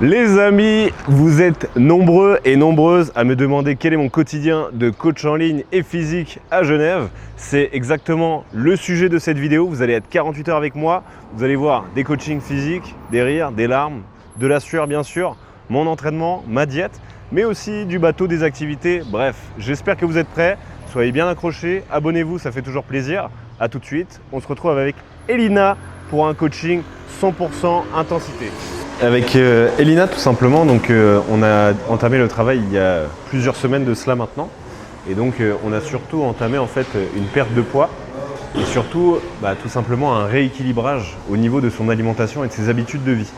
Les amis, vous êtes nombreux et nombreuses à me demander quel est mon quotidien de coach en ligne et physique à Genève. C'est exactement le sujet de cette vidéo. Vous allez être 48 heures avec moi. Vous allez voir des coachings physiques, des rires, des larmes, de la sueur bien sûr, mon entraînement, ma diète, mais aussi du bateau, des activités. Bref, j'espère que vous êtes prêts. Soyez bien accrochés, abonnez-vous, ça fait toujours plaisir. A tout de suite, on se retrouve avec Elina pour un coaching 100% intensité. Avec Elina tout simplement, donc on a entamé le travail il y a plusieurs semaines de cela maintenant. Et donc on a surtout entamé en fait une perte de poids et surtout tout simplement un rééquilibrage au niveau de son alimentation et de ses habitudes de vie.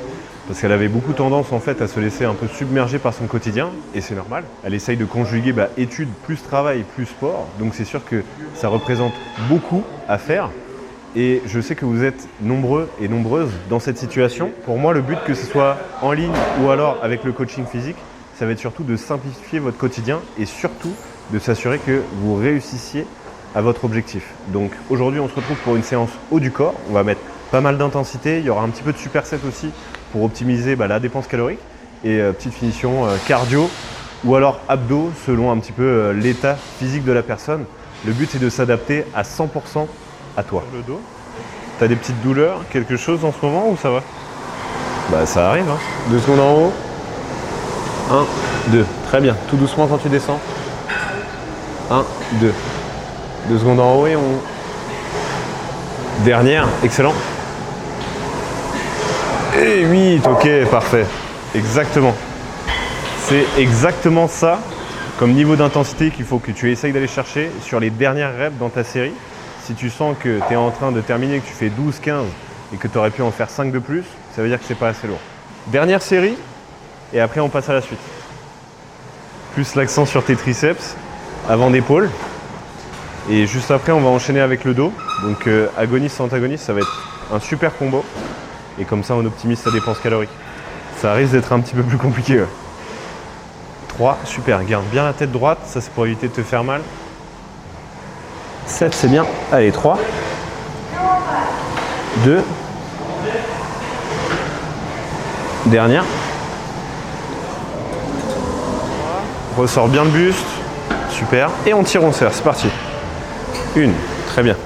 Parce qu'elle avait beaucoup tendance en fait à se laisser un peu submerger par son quotidien et c'est normal. Elle essaye de conjuguer études plus travail plus sport, donc c'est sûr que ça représente beaucoup à faire. Et je sais que vous êtes nombreux et nombreuses dans cette situation. Pour moi, le but, que ce soit en ligne ou alors avec le coaching physique, ça va être surtout de simplifier votre quotidien et surtout de s'assurer que vous réussissiez à votre objectif. Donc aujourd'hui, on se retrouve pour une séance haut du corps. On va mettre pas mal d'intensité. Il y aura un petit peu de superset aussi pour optimiser la dépense calorique et petite finition cardio ou alors abdos selon un petit peu l'état physique de la personne. Le but, c'est de s'adapter à 100% à toi. Le dos. T'as des petites douleurs, quelque chose en ce moment ou ça va? Ça arrive, hein. 2 secondes en haut. 1, 2. Très bien. Tout doucement quand tu descends. 1, 2. 2 secondes en haut et on... Dernière. Excellent. Et 8. Ok, parfait. Exactement. C'est exactement ça comme niveau d'intensité qu'il faut que tu essayes d'aller chercher sur les dernières reps dans ta série. Si tu sens que tu es en train de terminer, que tu fais 12-15 et que tu aurais pu en faire 5 de plus, ça veut dire que c'est pas assez lourd. Dernière série et après on passe à la suite. Plus l'accent sur tes triceps, avant d'épaule. Et juste après on va enchaîner avec le dos. Donc agoniste-antagoniste, ça va être un super combo. Et comme ça on optimise sa dépense calorique. Ça risque d'être un petit peu plus compliqué. 3, super, garde bien la tête droite, ça c'est pour éviter de te faire mal. 7, c'est bien. Allez, 3, 2, dernière. Ressort bien le buste, super. Et on tire, on serre, c'est parti. 1, très bien.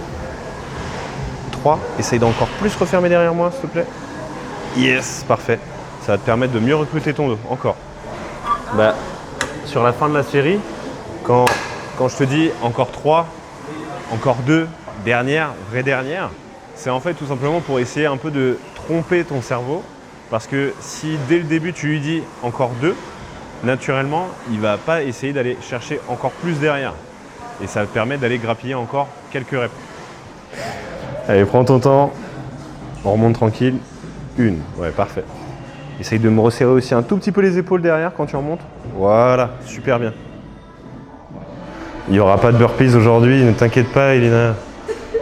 3, essaye d'encore plus refermer derrière moi, s'il te plaît. Yes, parfait. Ça va te permettre de mieux recruter ton dos, encore. Sur la fin de la série, quand je te dis encore 3, encore 2, dernière, vraie dernière, c'est en fait tout simplement pour essayer un peu de tromper ton cerveau. Parce que si dès le début tu lui dis encore 2, naturellement, il ne va pas essayer d'aller chercher encore plus derrière. Et ça te permet d'aller grappiller encore quelques reps. Allez, prends ton temps, on remonte tranquille. 1, ouais, parfait. Essaye de me resserrer aussi un tout petit peu les épaules derrière quand tu remontes. Voilà, super bien. Il n'y aura pas de burpees aujourd'hui, ne t'inquiète pas Elina.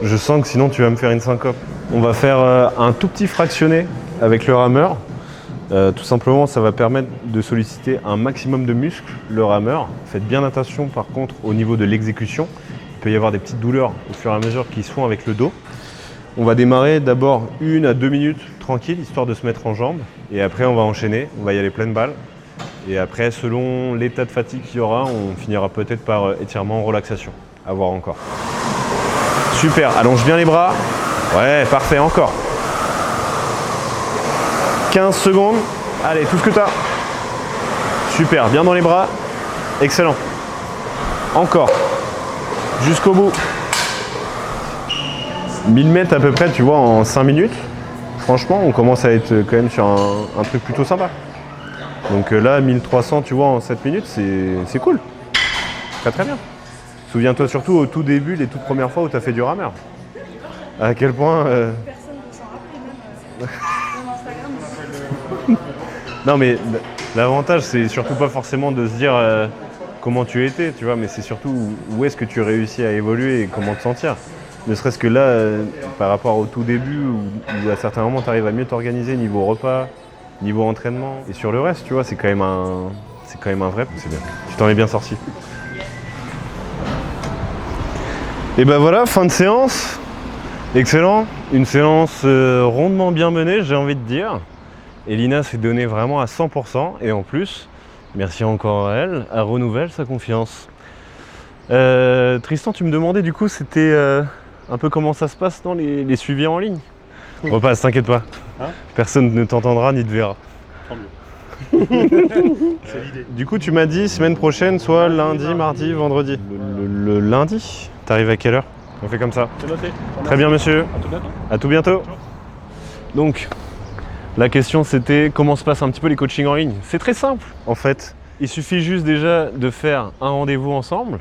Je sens que sinon tu vas me faire une syncope. On va faire un tout petit fractionné avec le rameur. Tout simplement, ça va permettre de solliciter un maximum de muscles, le rameur. Faites bien attention par contre au niveau de l'exécution. Il peut y avoir des petites douleurs au fur et à mesure qui se font avec le dos. On va démarrer d'abord 1 à 2 minutes tranquille, histoire de se mettre en jambes. Et après, on va enchaîner, on va y aller pleine balle. Et après, selon l'état de fatigue qu'il y aura, on finira peut-être par étirement, relaxation. À voir encore. Super, allonge bien les bras. Ouais, parfait, encore. 15 secondes. Allez, tout ce que tu as. Super, bien dans les bras. Excellent. Encore. Jusqu'au bout. 1000 mètres à peu près, tu vois, en 5 minutes. Franchement, on commence à être quand même sur un truc plutôt sympa. Donc là, 1300, tu vois, en 7 minutes, c'est cool. Très très bien. Souviens-toi surtout au tout début, les toutes premières fois où tu as fait du rameur. À quel point... Personne ne s'en rappelle même. Non mais l'avantage, c'est surtout pas forcément de se dire comment tu étais, tu vois, mais c'est surtout où est-ce que tu réussis à évoluer et comment te sentir. Ne serait-ce que là, par rapport au tout début, où à certains moments, tu arrives à mieux t'organiser niveau repas, niveau entraînement. Et sur le reste, tu vois, c'est quand même un vrai, c'est bien. Tu t'en es bien sorti. Et ben voilà, fin de séance. Excellent. Une séance rondement bien menée, j'ai envie de dire. Elina s'est donnée vraiment à 100% et en plus, merci encore à elle, elle renouvelle sa confiance. Tristan, tu me demandais du coup, c'était un peu comment ça se passe dans les suivis en ligne. Repasse, t'inquiète pas. Hein, personne ne t'entendra ni te verra. tant mieux. C'est l'idée. Du coup, tu m'as dit semaine prochaine, soit lundi, mardi, vendredi. Le lundi, t'arrives à quelle heure? On fait comme ça. C'est noté. Très bien, monsieur. À tout bientôt. À tout bientôt. Ciao. Donc, la question c'était comment se passent un petit peu les coachings en ligne. C'est très simple en fait. Il suffit juste déjà de faire un rendez-vous ensemble.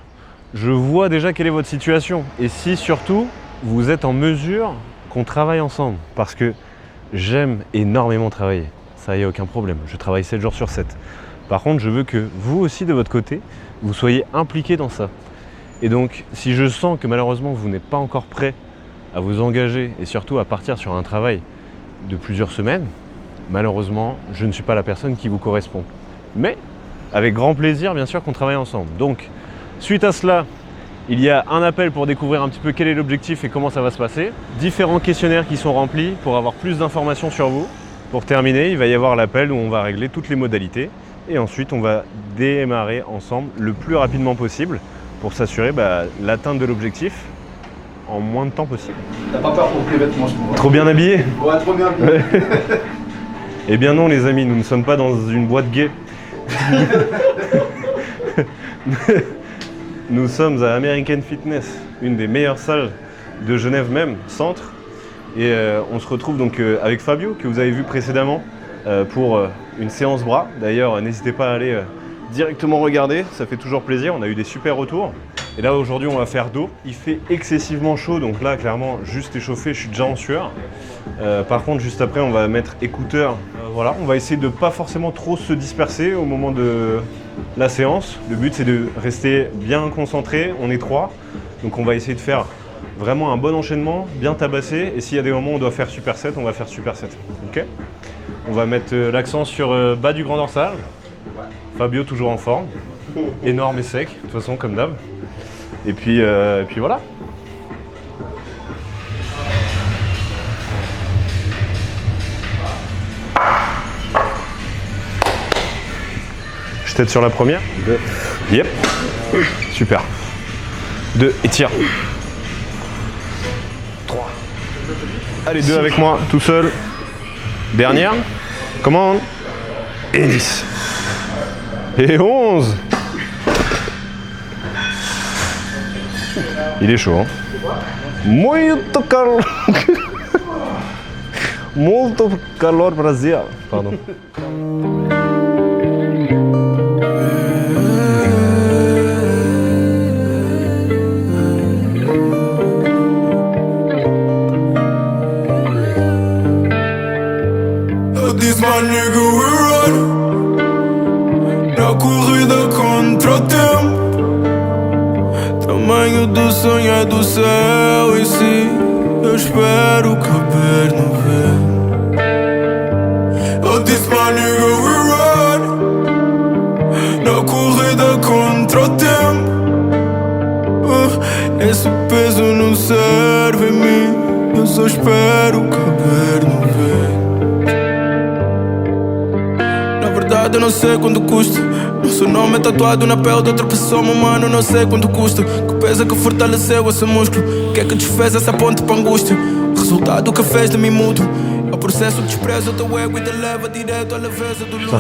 Je vois déjà quelle est votre situation. Et si surtout, vous êtes en mesure qu'on travaille ensemble. Parce que j'aime énormément travailler. Ça y a aucun problème. Je travaille 7 jours sur 7. Par contre, je veux que vous aussi de votre côté, vous soyez impliqués dans ça. Et donc, si je sens que malheureusement vous n'êtes pas encore prêt à vous engager et surtout à partir sur un travail de plusieurs semaines, malheureusement, je ne suis pas la personne qui vous correspond. Mais avec grand plaisir, bien sûr, qu'on travaille ensemble. Donc, suite à cela, il y a un appel pour découvrir un petit peu quel est l'objectif et comment ça va se passer. Différents questionnaires qui sont remplis pour avoir plus d'informations sur vous. Pour terminer, il va y avoir l'appel où on va régler toutes les modalités. Et ensuite, on va démarrer ensemble le plus rapidement possible pour s'assurer l'atteinte de l'objectif en moins de temps possible. T'as pas peur pour tes vêtements, je crois. Trop bien habillé? Ouais, trop bien. Ouais. Eh bien non les amis, nous ne sommes pas dans une boîte gay. Nous sommes à American Fitness, une des meilleures salles de Genève même, centre. Et on se retrouve donc avec Fabio, que vous avez vu précédemment, pour une séance bras. D'ailleurs, n'hésitez pas à aller directement regarder, ça fait toujours plaisir, on a eu des super retours. Et là aujourd'hui on va faire dos. Il fait excessivement chaud, donc là clairement juste échauffé, je suis déjà en sueur. Par contre juste après on va mettre écouteurs. Voilà, on va essayer de pas forcément trop se disperser au moment de la séance. Le but c'est de rester bien concentré, on est 3. Donc on va essayer de faire vraiment un bon enchaînement, bien tabassé. Et s'il y a des moments où on doit faire superset, on va faire superset. Ok ? On va mettre l'accent sur bas du grand dorsal. Fabio toujours en forme, énorme et sec, de toute façon comme d'hab. Et puis voilà. Je t'aide sur la première. 2. Yep. Super. 2 et tire. 3. Allez, 2 avec moi, tout seul. Dernière. Commande. Et 10. Et 11. Il est chaud, hein? Muito calor. Muito calor, Brasil. Pardon. This my nigga, we run. Na corrida contra o tempo. Tamanho do sonho é do céu. E se eu espero caber no vento. Oh, this my nigga, we run. Na corrida contra o tempo. Esse peso não serve em mim. Eu só espero caber no vento. Eu não sei quanto custa. Nosso nome é tatuado na pele de outra pessoa, meu mano, não sei quanto custa. Que peso que fortaleceu esse músculo? Que é que desfez essa ponte pra angústia? Resultado que fez de mim mudo. É o processo que despreza o teu ego e te leva direto à leveza do luto.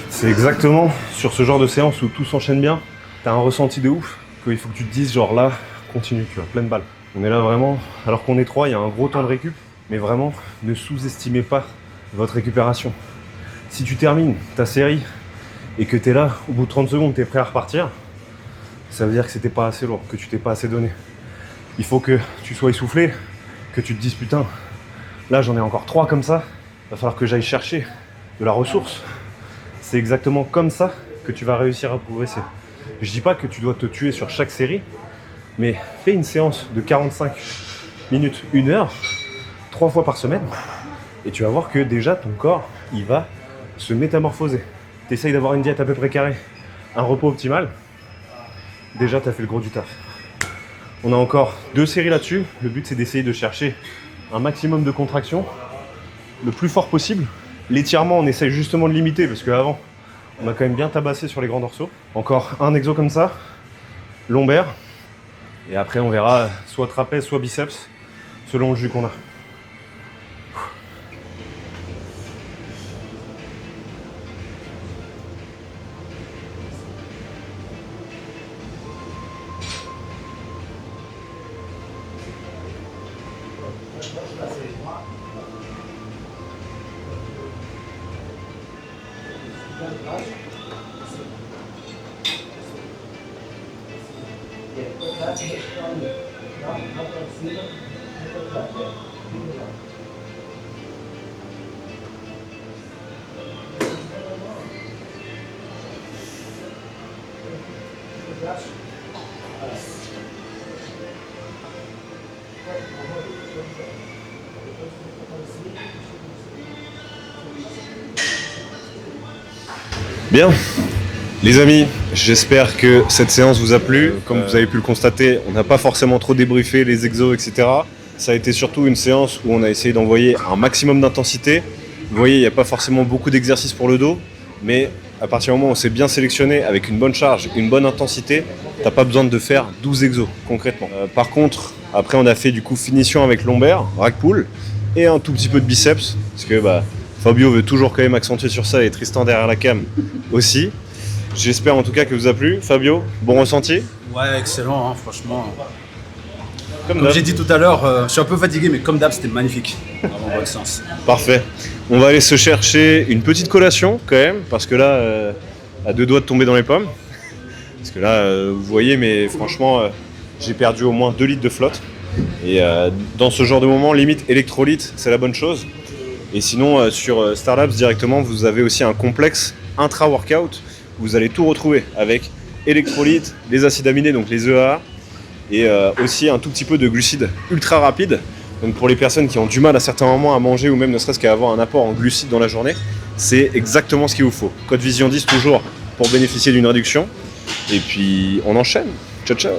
C'est exactement sur ce genre de séance où tout s'enchaîne bien, t'as un ressenti de ouf, qu'il faut que tu te dises genre là, continue, tu vois, pleine balle. On est là vraiment, alors qu'on est 3, il y a un gros temps de récup, mais vraiment, ne sous-estimez pas votre récupération. Si tu termines ta série et que tu es là, au bout de 30 secondes, tu es prêt à repartir, ça veut dire que c'était pas assez lourd, que tu t'es pas assez donné. Il faut que tu sois essoufflé, que tu te dises putain, là j'en ai encore 3 comme ça, il va falloir que j'aille chercher de la ressource. C'est exactement comme ça que tu vas réussir à progresser. Je dis pas que tu dois te tuer sur chaque série, mais fais une séance de 45 minutes, 1 heure, 3 fois par semaine, et tu vas voir que déjà ton corps, il va se métamorphoser. Tu essayes d'avoir une diète à peu près carrée, un repos optimal, déjà tu as fait le gros du taf. On a encore 2 séries là-dessus. Le but c'est d'essayer de chercher un maximum de contraction le plus fort possible L'étirement, on essaye justement de limiter parce qu'avant, on a quand même bien tabassé sur les grands dorsaux. Encore un exo comme ça, lombaire. Et après, on verra soit trapèze, soit biceps, selon le jus qu'on a. Bien, les amis, j'espère que cette séance vous a plu. Comme vous avez pu le constater, on n'a pas forcément trop débriefé les exos, etc. Ça a été surtout une séance où on a essayé d'envoyer un maximum d'intensité. Vous voyez, il n'y a pas forcément beaucoup d'exercices pour le dos, mais à partir du moment où on s'est bien sélectionné avec une bonne charge, une bonne intensité, t'as pas besoin de faire 12 exos concrètement. Par contre, après on a fait du coup finition avec lombaire, rack pull et un tout petit peu de biceps, parce que Fabio veut toujours quand même accentuer sur ça et Tristan derrière la cam aussi. J'espère en tout cas que vous a plu. Fabio, bon ressenti? Ouais, excellent, hein, franchement. Comme j'ai dit tout à l'heure, je suis un peu fatigué, mais comme d'hab, c'était magnifique. Vraiment bonne séance. Parfait. On va aller se chercher une petite collation quand même, parce que là, à deux doigts de tomber dans les pommes. Parce que là, vous voyez, mais franchement, j'ai perdu au moins 2 litres de flotte. Et dans ce genre de moment, limite électrolyte, c'est la bonne chose. Et sinon, sur Starlabs directement, vous avez aussi un complexe intra-workout. Vous allez tout retrouver avec électrolytes, les acides aminés, donc les EAA, et aussi un tout petit peu de glucides ultra rapides. Donc pour les personnes qui ont du mal à certains moments à manger ou même ne serait-ce qu'à avoir un apport en glucides dans la journée, c'est exactement ce qu'il vous faut. Code Vision 10 toujours pour bénéficier d'une réduction. Et puis on enchaîne. Ciao ciao.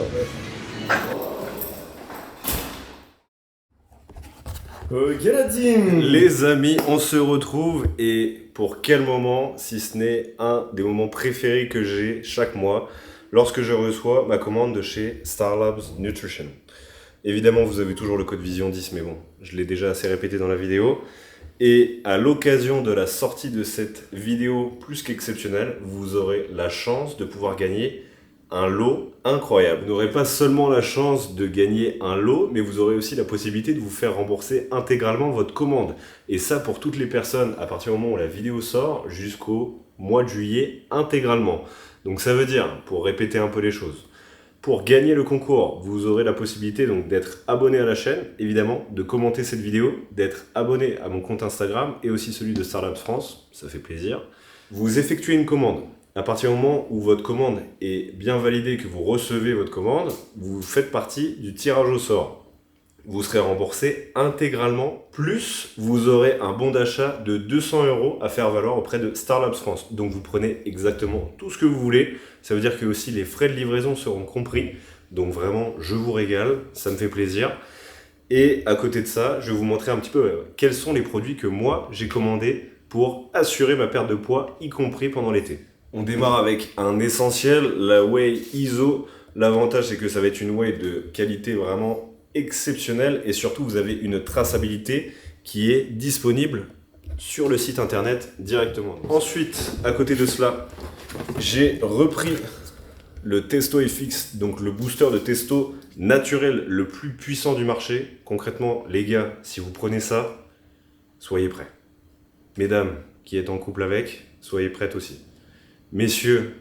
Ok la team. Les amis, on se retrouve et pour quel moment, si ce n'est un des moments préférés que j'ai chaque mois, lorsque je reçois ma commande de chez Starlabs Nutrition. Évidemment, vous avez toujours le code Vision 10, mais bon, je l'ai déjà assez répété dans la vidéo. Et à l'occasion de la sortie de cette vidéo plus qu'exceptionnelle, vous aurez la chance de pouvoir gagner un lot incroyable. Vous n'aurez pas seulement la chance de gagner un lot, mais vous aurez aussi la possibilité de vous faire rembourser intégralement votre commande. Et ça pour toutes les personnes à partir du moment où la vidéo sort jusqu'au mois de juillet intégralement. Donc ça veut dire, pour répéter un peu les choses, pour gagner le concours, vous aurez la possibilité donc d'être abonné à la chaîne, évidemment, de commenter cette vidéo, d'être abonné à mon compte Instagram et aussi celui de Starlabs France, ça fait plaisir. Vous effectuez une commande. À partir du moment où votre commande est bien validée, que vous recevez votre commande, vous faites partie du tirage au sort. Vous serez remboursé intégralement, plus vous aurez un bon d'achat de 200 € à faire valoir auprès de Starlabs France. Donc vous prenez exactement tout ce que vous voulez. Ça veut dire que aussi les frais de livraison seront compris. Donc vraiment, je vous régale, ça me fait plaisir. Et à côté de ça, je vais vous montrer un petit peu quels sont les produits que moi j'ai commandés pour assurer ma perte de poids, y compris pendant l'été. On démarre avec un essentiel, la whey ISO. L'avantage, c'est que ça va être une whey de qualité vraiment exceptionnelle et surtout, vous avez une traçabilité qui est disponible sur le site internet directement. Ensuite, à côté de cela, j'ai repris le Testo FX, donc le booster de testo naturel le plus puissant du marché. Concrètement, les gars, si vous prenez ça, soyez prêts. Mesdames qui êtes en couple avec, soyez prêtes aussi. Messieurs,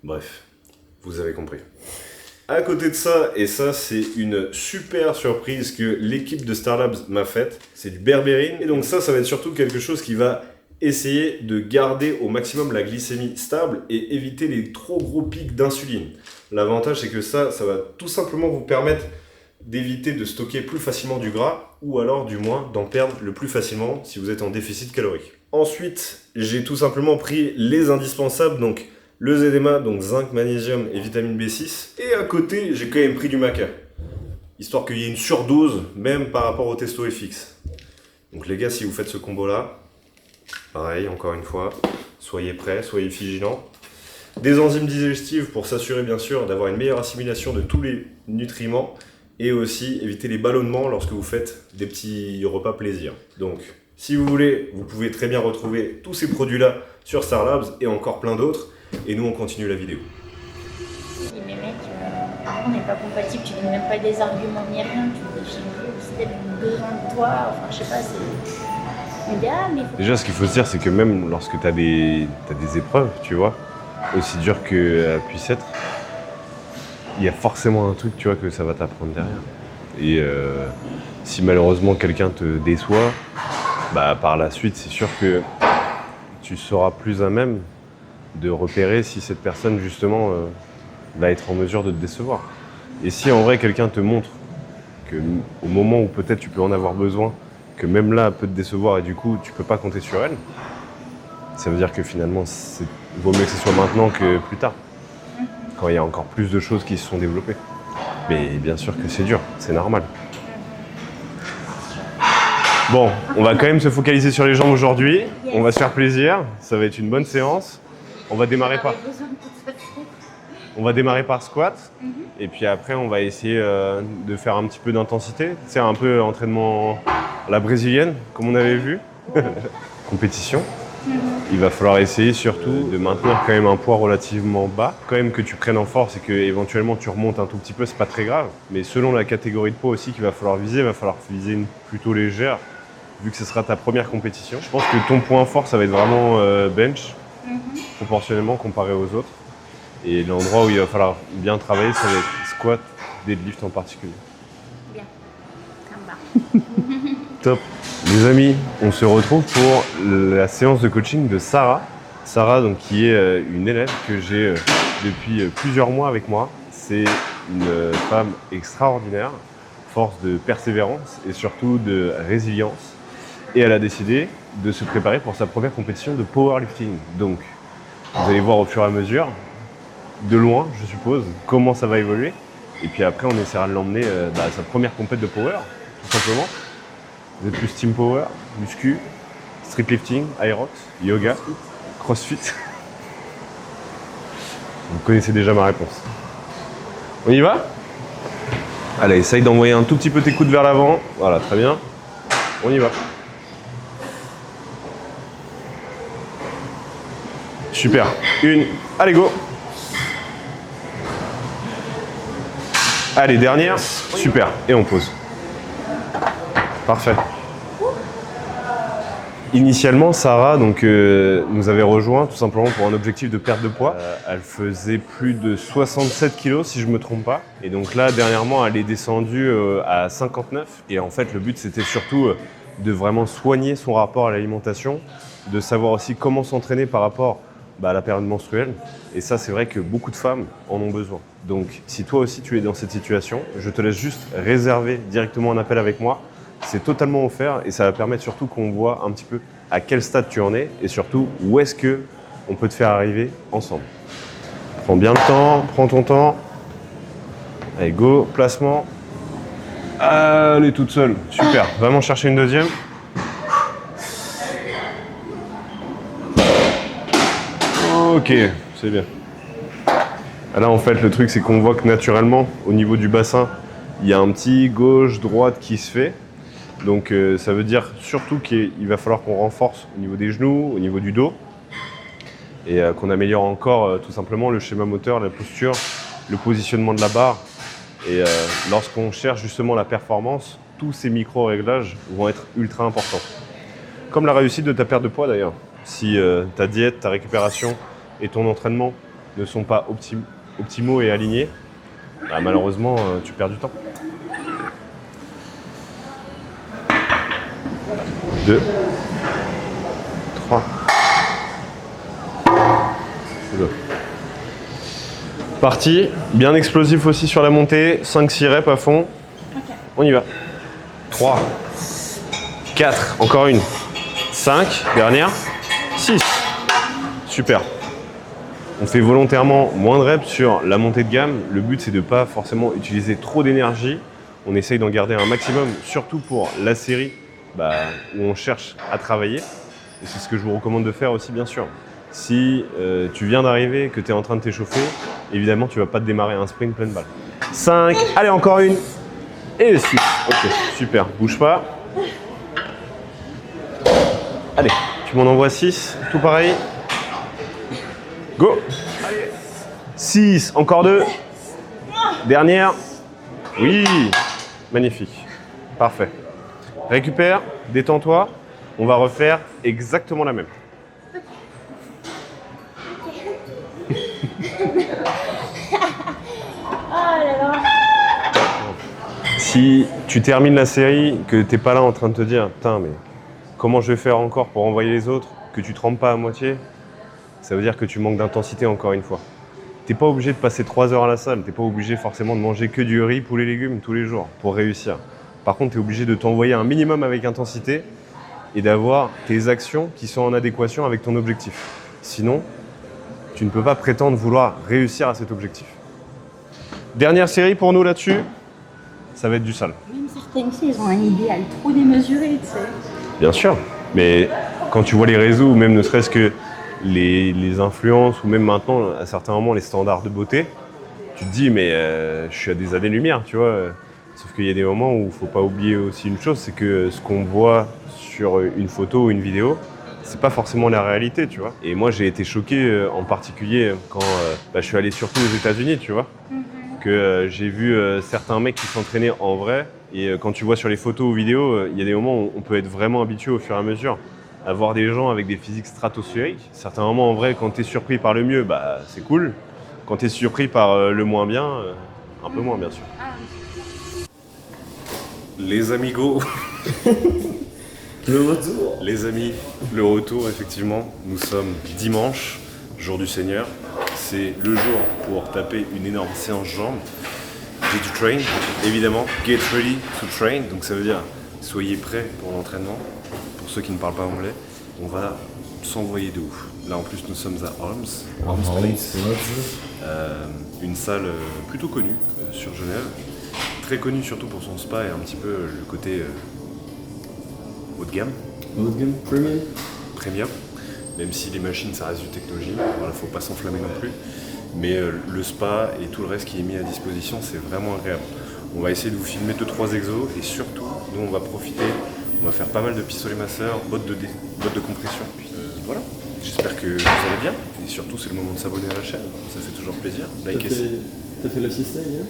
bref, vous avez compris. À côté de ça, et ça c'est une super surprise que l'équipe de Starlabs m'a faite, c'est du berberine. Et donc ça va être surtout quelque chose qui va essayer de garder au maximum la glycémie stable et éviter les trop gros pics d'insuline. L'avantage c'est que ça va tout simplement vous permettre d'éviter de stocker plus facilement du gras ou alors du moins d'en perdre le plus facilement si vous êtes en déficit calorique. Ensuite, j'ai tout simplement pris les indispensables, donc le ZMA, donc zinc, magnésium et vitamine B6. Et à côté, j'ai quand même pris du maca, histoire qu'il y ait une surdose, même par rapport au Testo FX. Donc les gars, si vous faites ce combo-là, pareil, encore une fois, soyez prêts, soyez vigilants. Des enzymes digestives pour s'assurer bien sûr d'avoir une meilleure assimilation de tous les nutriments et aussi éviter les ballonnements lorsque vous faites des petits repas plaisir. Donc si vous voulez, vous pouvez très bien retrouver tous ces produits-là sur Star Labs et encore plein d'autres. Et nous, on continue la vidéo. Mais mec, on n'est pas compatibles, tu n'as même pas des arguments ni rien, tu me dis j'ai peut-être besoin de toi, enfin je sais pas, c'est... Mais déjà, ce qu'il faut se dire, c'est que même lorsque tu as des épreuves, tu vois, aussi dur qu'elle puisse être, il y a forcément un truc, tu vois, que ça va t'apprendre derrière. Et si malheureusement quelqu'un te déçoit, bah par la suite, c'est sûr que tu seras plus à même de repérer si cette personne, justement, va être en mesure de te décevoir. Et si en vrai, quelqu'un te montre qu'au moment où peut-être tu peux en avoir besoin, que même là, elle peut te décevoir et du coup, tu peux pas compter sur elle, ça veut dire que finalement, il vaut mieux que ce soit maintenant que plus tard, quand il y a encore plus de choses qui se sont développées. Mais bien sûr que c'est dur, c'est normal. Bon, on va quand même se focaliser sur les jambes aujourd'hui. On va se faire plaisir, ça va être une bonne séance. On va démarrer par squat. Et puis après, on va essayer de faire un petit peu d'intensité. C'est un peu entraînement à la brésilienne, comme on avait vu. Compétition. Il va falloir essayer surtout de maintenir quand même un poids relativement bas. Quand même que tu prennes en force et que éventuellement tu remontes un tout petit peu, c'est pas très grave. Mais selon la catégorie de poids aussi qu'il va falloir viser, il va falloir viser une plutôt légère, vu que ce sera ta première compétition. Je pense que ton point fort, ça va être vraiment bench, proportionnellement comparé aux autres. Et l'endroit où il va falloir bien travailler, ça va être squat, deadlift en particulier. Bien, ça me va. Top. Les amis, on se retrouve pour la séance de coaching de Sarah. Sarah, donc, qui est une élève que j'ai depuis plusieurs mois avec moi. C'est une femme extraordinaire, force de persévérance et surtout de résilience. Et elle a décidé de se préparer pour sa première compétition de powerlifting. Donc, vous allez voir au fur et à mesure, de loin, je suppose, comment ça va évoluer. Et puis après, on essaiera de l'emmener à sa première compète de power, tout simplement. Vous êtes plus team power, muscu, street lifting, aerox, yoga, crossfit. Vous connaissez déjà ma réponse. On y va? Allez, essaye d'envoyer un tout petit peu tes coudes vers l'avant. Voilà, très bien. On y va. Super. Une. Allez, go. Allez, dernière. Super. Et on pose. Parfait. Initialement, Sarah nous avait rejoint tout simplement pour un objectif de perte de poids. Elle faisait plus de 67 kilos si je ne me trompe pas. Et donc là, dernièrement, elle est descendue à 59. Et en fait, le but, c'était surtout de vraiment soigner son rapport à l'alimentation, de savoir aussi comment s'entraîner par rapport à la période menstruelle. Et ça, c'est vrai que beaucoup de femmes en ont besoin. Donc, si toi aussi, tu es dans cette situation, je te laisse juste réserver directement un appel avec moi. C'est totalement offert et ça va permettre surtout qu'on voit un petit peu à quel stade tu en es et surtout où est-ce qu'on peut te faire arriver ensemble. Prends bien le temps, prends ton temps. Allez, go, placement. Elle est toute seule, super. Va m'en chercher une deuxième. Ok, c'est bien. Là, en fait, le truc, c'est qu'on voit que naturellement, au niveau du bassin, il y a un petit gauche-droite qui se fait. Donc ça veut dire surtout qu'il va falloir qu'on renforce au niveau des genoux, au niveau du dos et qu'on améliore encore tout simplement le schéma moteur, la posture, le positionnement de la barre. Et lorsqu'on cherche justement la performance, tous ces micro-réglages vont être ultra importants. Comme la réussite de ta perte de poids d'ailleurs. Si ta diète, ta récupération et ton entraînement ne sont pas optimaux et alignés, malheureusement tu perds du temps. 2, 3, go. Parti, bien explosif aussi sur la montée, 5-6 reps à fond. Okay. On y va. 3, 4, encore une, 5, dernière, 6. Super. On fait volontairement moins de reps sur la montée de gamme. Le but, c'est de ne pas forcément utiliser trop d'énergie. On essaye d'en garder un maximum, surtout pour la série où on cherche à travailler. Et c'est ce que je vous recommande de faire aussi, bien sûr. Si tu viens d'arriver, que tu es en train de t'échauffer, évidemment, tu ne vas pas te démarrer un sprint pleine balle. 5, allez, encore une. Et 6. Ok, super. Bouge pas. Allez, tu m'en envoies 6. Tout pareil. Go. Allez. 6, encore 2. Dernière. Oui. Magnifique. Parfait. Récupère, détends-toi. On va refaire exactement la même. Oh là là. Si tu termines la série, que t'es pas là en train de te dire putain mais comment je vais faire encore pour envoyer les autres, que tu trempes pas à moitié, ça veut dire que tu manques d'intensité encore une fois. T'es pas obligé de passer 3 heures à la salle, t'es pas obligé forcément de manger que du riz, poulet, légumes tous les jours pour réussir. Par contre, t'es obligé de t'envoyer un minimum avec intensité et d'avoir tes actions qui sont en adéquation avec ton objectif. Sinon, tu ne peux pas prétendre vouloir réussir à cet objectif. Dernière série pour nous là-dessus, ça va être du sale. Même certaines filles, ils ont un idéal trop démesuré, tu sais. Bien sûr, mais quand tu vois les réseaux, ou même ne serait-ce que les influences, ou même maintenant, à certains moments, les standards de beauté, tu te dis, mais je suis à des années-lumière, tu vois. Sauf qu'il y a des moments où il ne faut pas oublier aussi une chose, c'est que ce qu'on voit sur une photo ou une vidéo, c'est pas forcément la réalité, tu vois. Et moi, j'ai été choqué en particulier quand je suis allé surtout aux États-Unis, tu vois. Que j'ai vu certains mecs qui s'entraînaient en vrai. Et quand tu vois sur les photos ou vidéos, il y a des moments où on peut être vraiment habitué au fur et à mesure à voir des gens avec des physiques stratosphériques. Certains moments, en vrai, quand tu es surpris par le mieux, c'est cool. Quand tu es surpris par le moins bien, un peu moins, bien sûr. Les amigos. Le retour. Les amis, le retour, effectivement. Nous sommes dimanche, jour du Seigneur. C'est le jour pour taper une énorme séance jambes. J'ai du train, évidemment. Get ready to train. Donc ça veut dire soyez prêts pour l'entraînement. Pour ceux qui ne parlent pas anglais, on va s'envoyer de ouf. Là en plus nous sommes à Arms Place. Une salle plutôt connue sur Genève. Très connue surtout pour son spa et un petit peu le côté haut de gamme. Haut de gamme, premium. Premium. Même si les machines ça reste du technologie, voilà, faut pas s'enflammer non plus. Mais le spa et tout le reste qui est mis à disposition, c'est vraiment agréable. On va essayer de vous filmer 2-3 exos et surtout, nous on va profiter, on va faire pas mal de pistolets masseurs, bottes de compression. Voilà, j'espère que vous allez bien et surtout c'est le moment de s'abonner à la chaîne, ça fait toujours plaisir. Like T'as fait la fiesta hier?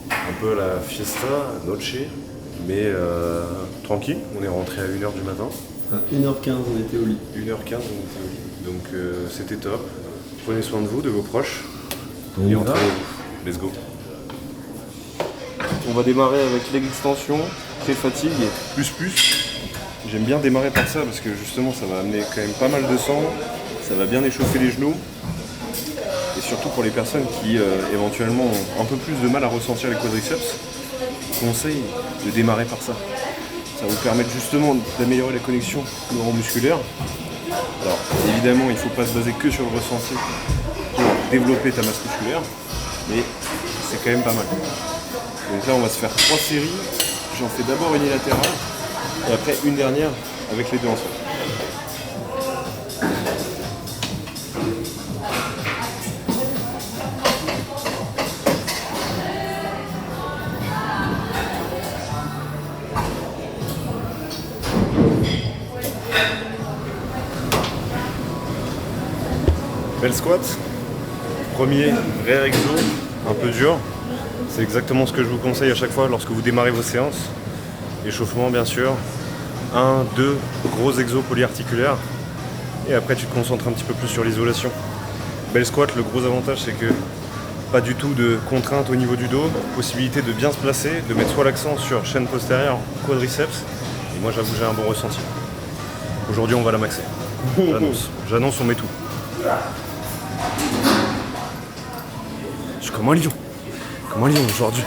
Un peu la fiesta, noche, mais tranquille, on est rentré à 1h du matin. À 1h15 on était au lit. 1h15 on était au lit, donc c'était top. Prenez soin de vous, de vos proches, On et y va. entraînez-vous. Let's go. On va démarrer avec leg extension, très fatigue, plus. J'aime bien démarrer par ça parce que justement ça va amener quand même pas mal de sang, ça va bien échauffer les genoux. Et surtout pour les personnes qui éventuellement ont un peu plus de mal à ressentir les quadriceps, conseille de démarrer par ça. Ça va vous permettre justement d'améliorer la connexion neuromusculaire. Alors évidemment il ne faut pas se baser que sur le ressenti pour développer ta masse musculaire, mais c'est quand même pas mal. Donc là on va se faire 3 séries, j'en fais d'abord unilatérale et après une dernière avec les deux ensemble. Belle squat, premier vrai exo, un peu dur. C'est exactement ce que je vous conseille à chaque fois lorsque vous démarrez vos séances. Échauffement bien sûr, 1, 2 gros exos polyarticulaires. Et après tu te concentres un petit peu plus sur l'isolation. Belle squat, le gros avantage c'est que pas du tout de contrainte au niveau du dos, possibilité de bien se placer, de mettre soit l'accent sur chaîne postérieure, quadriceps. Et moi j'avoue j'ai un bon ressenti. Aujourd'hui on va la maxer. J'annonce on met tout. Je suis comme un lion aujourd'hui.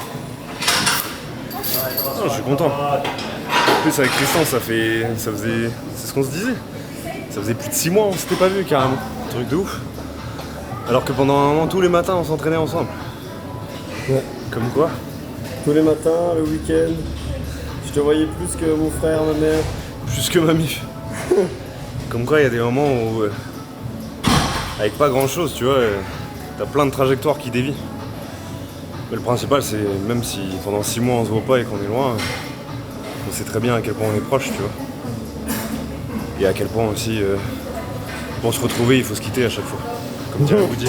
Oh, je suis content. En plus avec Tristan c'est ce qu'on se disait. Ça faisait plus de 6 mois on s'était pas vu carrément. Un truc de ouf. Alors que pendant un moment tous les matins on s'entraînait ensemble. Ouais. Comme quoi? Tous les matins, le week-end, je te voyais plus que mon frère, ma mère. Plus que ma mif. Comme quoi, il y a des moments où, avec pas grand chose, tu vois, t'as plein de trajectoires qui dévient. Mais le principal, c'est même si pendant 6 mois on se voit pas et qu'on est loin, on sait très bien à quel point on est proche, tu vois. Et à quel point aussi, pour se retrouver, il faut se quitter à chaque fois. Comme dirait Woody.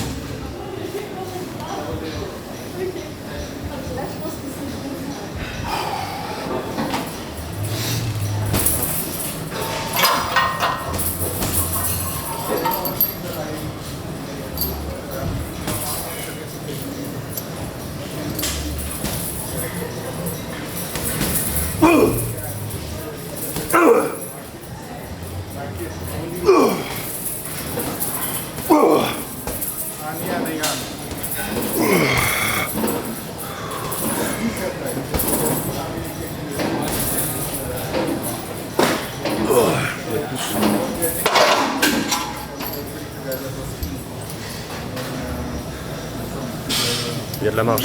Il y a de la marge.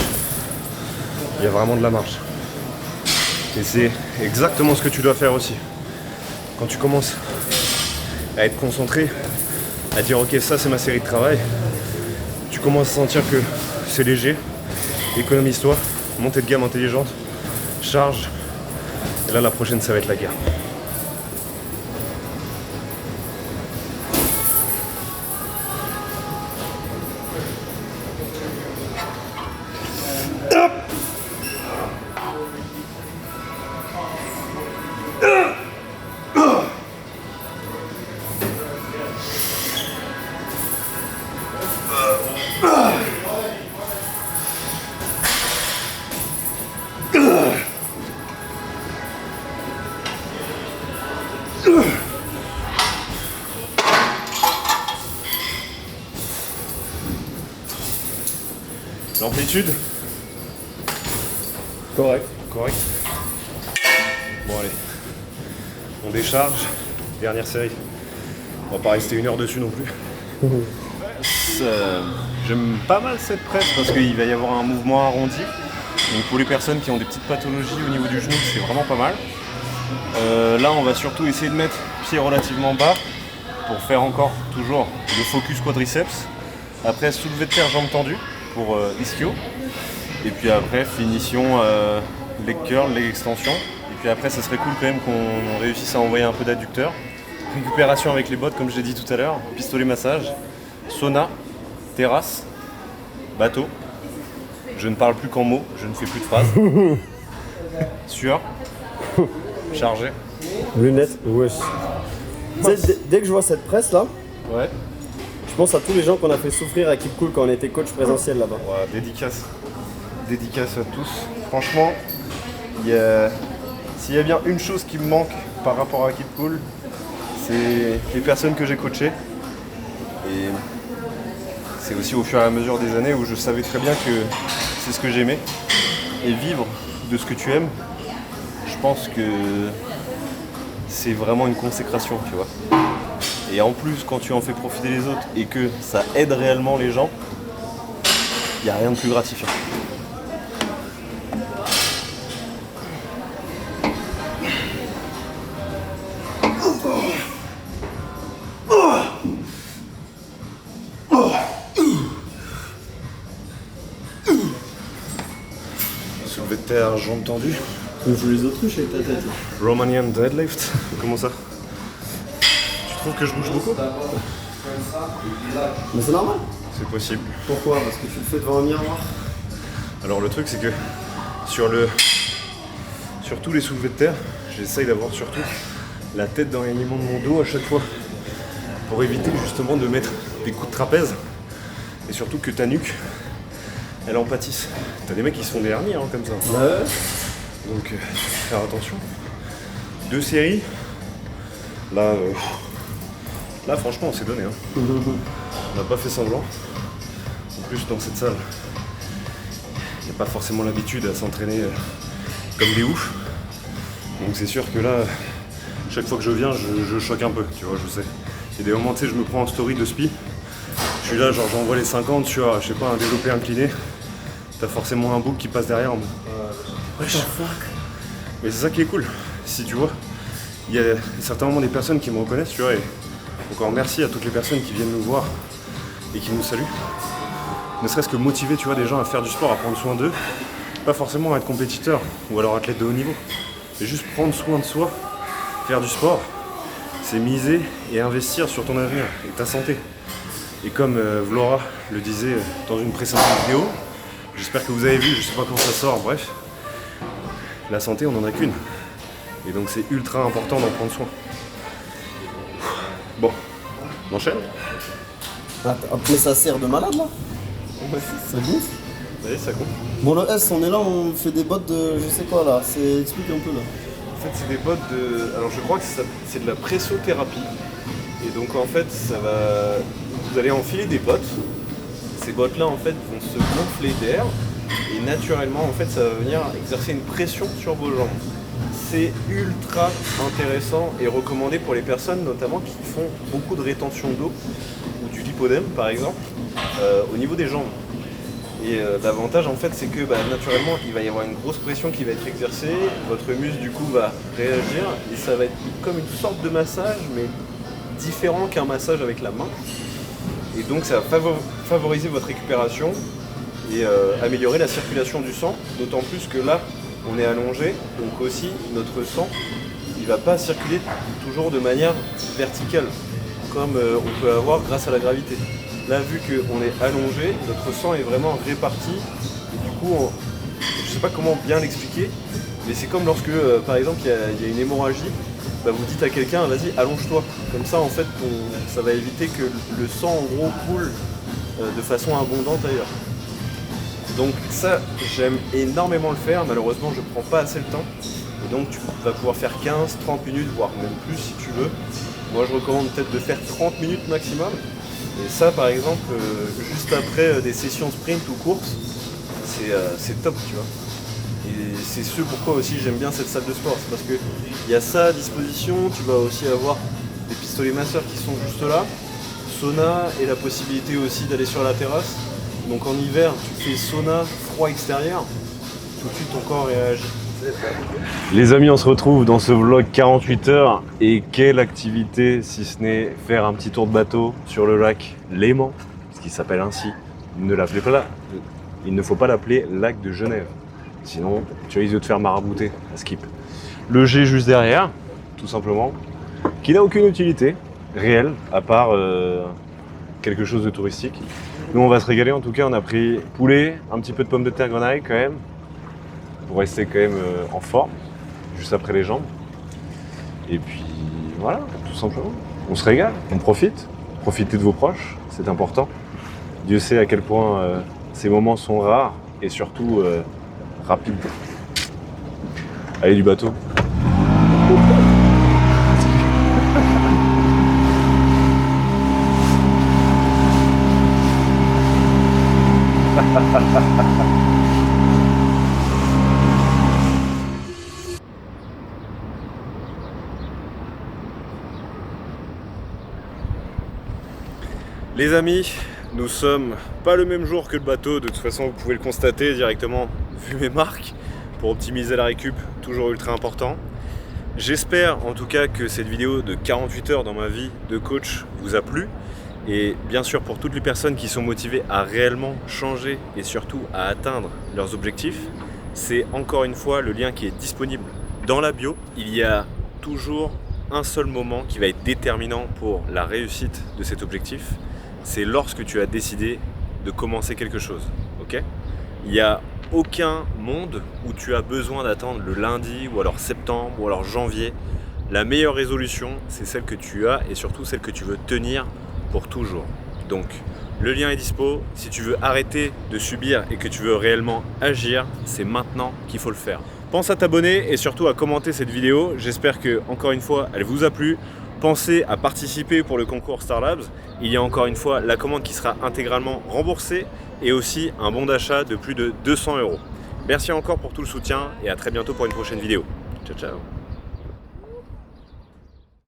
Il y a vraiment de la marge. Et c'est exactement ce que tu dois faire aussi. Quand tu commences à être concentré, à dire ok, ça c'est ma série de travail, tu commences à sentir que c'est léger, économise-toi, montée de gamme intelligente, charge, et là la prochaine ça va être la guerre. L'amplitude correct. Bon allez, on décharge, dernière série. On va pas rester 1 heure dessus non plus. J'aime pas mal cette presse parce qu'il va y avoir un mouvement arrondi. Donc pour les personnes qui ont des petites pathologies au niveau du genou, c'est vraiment pas mal. Là on va surtout essayer de mettre pied relativement bas pour faire encore toujours le focus quadriceps. Après soulevé de terre jambes tendues pour ischio. Et puis après finition leg curl, leg extension. Et puis après ça serait cool quand même qu'on réussisse à envoyer un peu d'adducteur. Récupération avec les bottes comme je l'ai dit tout à l'heure, pistolet massage, sauna, terrasse, bateau. Je ne parle plus qu'en mots, je ne fais plus de phrases. Sueur, chargé. Lunettes, wesh. Tu sais, dès que je vois cette presse là, Ouais. je pense à tous les gens qu'on a fait souffrir à Keep Cool quand on était coach présentiel là-bas. Ouais, dédicace. Dédicace à tous. Franchement, s'il y a bien une chose qui me manque par rapport à Keep Cool, c'est les personnes que j'ai coachées. Et c'est aussi au fur et à mesure des années où je savais très bien que c'est ce que j'aimais. Et vivre de ce que tu aimes, je pense que c'est vraiment une consécration, tu vois. Et en plus, quand tu en fais profiter les autres et que ça aide réellement les gens, il n'y a rien de plus gratifiant. Soulevé de terre, jambes tendues. Tu joues les autruches avec ta tête. Romanian deadlift. Comment ça? Tu trouves que je bouge beaucoup? Mais c'est normal. C'est possible. Pourquoi? Parce que tu le fais devant un miroir. Alors le truc c'est que sur tous les soulevés de terre, j'essaye d'avoir surtout la tête dans l'alignement de mon dos à chaque fois pour éviter justement de mettre des coups de trapèze et surtout que ta nuque elle en pâtisse. T'as des mecs qui se font des hernies hein, comme ça. Ouais. Donc faire attention. 2 séries. Là franchement on s'est donné. Hein. On n'a pas fait semblant. En plus dans cette salle, il n'y a pas forcément l'habitude à s'entraîner comme des oufs. Donc c'est sûr que là, chaque fois que je viens, je choque un peu, tu vois, je sais. Il y a des moments, tu sais, je me prends en story de spi. Je suis là, genre j'envoie les 50 sur, je sais pas, un développé incliné. T'as forcément un bouc qui passe derrière. Wesh. Mais c'est ça qui est cool. Si tu vois, il y a certainement des personnes qui me reconnaissent, tu vois, et encore merci à toutes les personnes qui viennent nous voir et qui nous saluent. Ne serait-ce que motiver, tu vois, des gens à faire du sport, à prendre soin d'eux, pas forcément à être compétiteur ou alors athlète de haut niveau, mais juste prendre soin de soi, faire du sport, c'est miser et investir sur ton avenir et ta santé. Et comme Vlora le disait dans une précédente vidéo, j'espère que vous avez vu, je sais pas quand ça sort, bref, la santé on en a qu'une. Et donc c'est ultra important d'en prendre soin. Bon, on enchaîne? Après ça sert de malade là. C'est bon. Allez, ça compte. Bon le S, on est là, on fait des bottes de je sais quoi là. Explique un peu là. En fait c'est des bottes de... Alors je crois que c'est de la pressothérapie. Et donc en fait ça va... Vous allez enfiler des bottes. Ces bottes là en fait vont se gonfler d'air. Et naturellement en fait ça va venir exercer une pression sur vos jambes. C'est ultra intéressant et recommandé pour les personnes notamment qui font beaucoup de rétention d'eau ou du lipodème par exemple au niveau des jambes. Et l'avantage en fait c'est que naturellement il va y avoir une grosse pression qui va être exercée, votre muscle du coup va réagir et ça va être comme une sorte de massage mais différent qu'un massage avec la main. Et donc ça va favoriser votre récupération et améliorer la circulation du sang, d'autant plus que là on est allongé, donc aussi notre sang il va pas circuler toujours de manière verticale comme on peut avoir grâce à la gravité. Là vu qu'on est allongé, notre sang est vraiment réparti et du coup je sais pas comment bien l'expliquer, mais c'est comme lorsque par exemple il y a une hémorragie, vous dites à quelqu'un vas-y allonge-toi, comme ça en fait ça va éviter que le sang en gros coule de façon abondante ailleurs. Donc ça, j'aime énormément le faire, malheureusement je prends pas assez le temps. Et donc tu vas pouvoir faire 15-30 minutes, voire même plus si tu veux. Moi je recommande peut-être de faire 30 minutes maximum. Et ça par exemple, juste après des sessions sprint ou course, c'est top tu vois. Et c'est ce pourquoi aussi j'aime bien cette salle de sport, c'est parce que il y a ça à disposition, tu vas aussi avoir des pistolets masseurs qui sont juste là, sauna et la possibilité aussi d'aller sur la terrasse. Donc en hiver, tu fais sauna, froid extérieur, tout de suite ton corps réagit. Les amis, on se retrouve dans ce vlog 48 heures et quelle activité si ce n'est faire un petit tour de bateau sur le lac Léman, ce qui s'appelle ainsi. Il ne faut pas l'appeler lac de Genève, sinon tu risques de te faire marabouter à Skip. Le G juste derrière, tout simplement, qui n'a aucune utilité réelle à part quelque chose de touristique. Nous on va se régaler, en tout cas on a pris poulet, un petit peu de pommes de terre grenaille quand même, pour rester quand même en forme, juste après les jambes. Et puis voilà, tout simplement, on se régale, on profite, profitez de vos proches, c'est important. Dieu sait à quel point ces moments sont rares et surtout rapides. Allez du bateau. Les amis, nous sommes pas le même jour que le bateau, de toute façon vous pouvez le constater directement vu mes marques. Pour optimiser la récup, toujours ultra important. J'espère en tout cas que cette vidéo de 48 heures dans ma vie de coach vous a plu. Et bien sûr pour toutes les personnes qui sont motivées à réellement changer et surtout à atteindre leurs objectifs, c'est encore une fois le lien qui est disponible dans la bio. Il y a toujours un seul moment qui va être déterminant pour la réussite de cet objectif. C'est lorsque tu as décidé de commencer quelque chose. Ok ? Il n'y a aucun monde où tu as besoin d'attendre le lundi ou alors septembre ou alors janvier. La meilleure résolution, c'est celle que tu as et surtout celle que tu veux tenir pour toujours. Donc le lien est dispo. Si tu veux arrêter de subir et que tu veux réellement agir, c'est maintenant qu'il faut le faire. Pense à t'abonner et surtout à commenter cette vidéo. J'espère que, encore une fois, elle vous a plu. Pensez à participer pour le concours Star Labs. Il y a encore une fois la commande qui sera intégralement remboursée et aussi un bon d'achat de plus de 200 €. Merci encore pour tout le soutien et à très bientôt pour une prochaine vidéo. Ciao ciao.